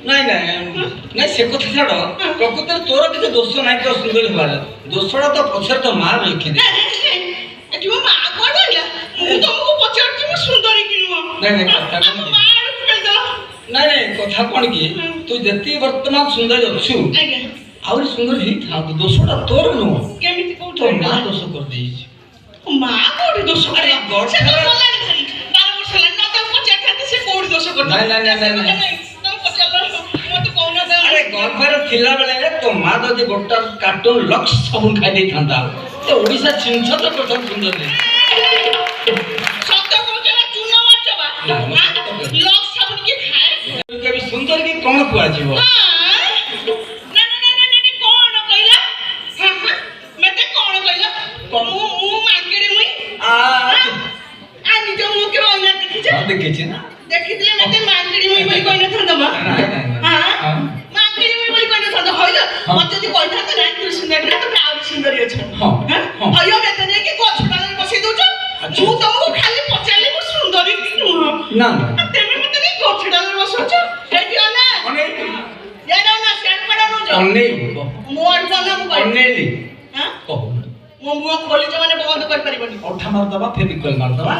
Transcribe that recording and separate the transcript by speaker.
Speaker 1: ନାଇଁ ନାଇଁ ନାଇଁ ସେ କଥା ଛାଡ଼ ପ୍ରକୃତରେ ତୋର କିଛି ଦୋଷ ନାହିଁ ତୋ ସୁନ୍ଦରୀ ହବାର ଦୋଷଟା ତ ପଛରେ ତ ମା ରଖିଦେ
Speaker 2: ଏଠି ମୋ ମା କୁଆଡେ ରହିଲା ମୁଁ ତମକୁ ପଚାରୁଛି ମୁଁ ସୁନ୍ଦରୀ କି ନୁହଁ
Speaker 1: ନାଇଁ ନାଇଁ କଥା
Speaker 2: ଆମ ମା ଆଡକୁ କହିଦେଲ
Speaker 1: ନାଇଁ ନାଇଁ କଥା କ'ଣ କି ତୁ ଯେତିକି ବର୍ତ୍ତମାନ ସୁନ୍ଦରୀ ଅଛୁ
Speaker 2: ଆଜ୍ଞା
Speaker 1: ଆହୁରି ସୁନ୍ଦର ହେଇଥାନ୍ତୁ ଦୋଷଟା ତୋର ନୁହଁ
Speaker 2: କେମିତି
Speaker 1: ତୋ
Speaker 2: କୋଉଠି
Speaker 1: ମା ଦୋଷ କରିଦେଇଛି
Speaker 2: ମା କୋଉଠି ଦୋଷ
Speaker 1: ଆରେ
Speaker 2: କଲା
Speaker 1: ଗଡ
Speaker 2: ସେ ତ
Speaker 1: ଖେଳ-
Speaker 2: ଗଲାଣି ଭାରି 12 ବର୍ଷ ହେଲାଣି ନା ତାକୁ ପଚାରିଥାନ୍ତି ସେ କୋଉଠି ଦୋଷ କରିଥିଲା
Speaker 1: ନାଇଁ, ନାଇଁ, ନାଇଁ, ନାଇଁ, ନାଇଁ।
Speaker 2: ତମେ ପଚାରିଲ ମତେ କହୁନ
Speaker 1: ଆରେ ଗର୍ଭରେ ଥିଲାବେଳେ ତୋ ମା ଯଦି ଗୋଟେ କାର୍ଟୁନ ଲକ୍ସ ସାବୁନ ଖାଇ ଦେଇଥାନ୍ତା ସେ ଓଡ଼ିଶା ଛିଞ୍ଚତ ପ୍ରଥମ ସୁନ୍ଦରୀ
Speaker 2: ସତ କହୁଛ ନା ଚୂନ ମାଛ ବା ଲକ୍ ସାବୁନ କିଏ ଖାଏ
Speaker 1: କେବେ ସୁନ୍ଦରୀ କି କ'ଣ କୁହାଯିବ
Speaker 2: ନା ନା ନା ନା ନା କଣ କହିଲା ହଁ ହଁ ମତେ କଣ କହିଲା ମୁଁ ମାର୍କେଟ ମୁଇ
Speaker 1: ଆ
Speaker 2: ନିଜ ମୁଁ କେବେ ଅନା ଦେଖିଛ
Speaker 1: ହଁ, ଦେଖିଛି ନା
Speaker 2: ଦେଖିଥିଲେ ମତେ ମାର୍କେଟ ମୁଇ ବୋଲି କହିନଥାନ୍ତା ମା
Speaker 1: ନାଇଁ, ନାଇଁ, ନାଇଁ।
Speaker 2: ହଁ ମାର୍କେଟ ମୁଇ ବୋଲି କହିନଥାନ୍ତା ହଇଲ ମତେ ଯଦି କହିଥାନ୍ତା ନା ତୁ ସୁନ୍ଦରୀ ନା ତମେ ଆହୁରି ସୁନ୍ଦରୀ ଅଛ
Speaker 1: ହଁ, ହଁ।
Speaker 2: ହଇଲ ବେତ ନେଇକି ଗଛଟାରେ ବସେଇ ଦଉଛ
Speaker 1: ଆଚ୍ଛା।
Speaker 2: ମୁଁ ତମକୁ ଖାଲି ପଚାରିଲି ମୁଁ ସୁନ୍ଦରୀ କି ନୁହଁ
Speaker 1: ନା ନା
Speaker 2: ତେମେ ମତେ ନେଇ ଗଛଟାରେ ବସଉଛ ଏଠି ଅନା
Speaker 1: ଅନେଇ
Speaker 2: ଏଇଟା ଅନା ସିଆଡେ କୁଆଡେ ନଉଛ
Speaker 1: ଅନେଇ
Speaker 2: ମୋ ଆଡକୁ ଅନା ମୁଁ କହିବି
Speaker 1: ଅନେଇଲି
Speaker 2: ହଁ
Speaker 1: କହୁ
Speaker 2: ମୋ ମୁହଁ ଖୋଲିଛ ମାନେ ବନ୍ଦ କରିପାରିବନି
Speaker 1: ଅଠା ମାରିଦବା ଫେବିକଲ୍ ମାରିଦବା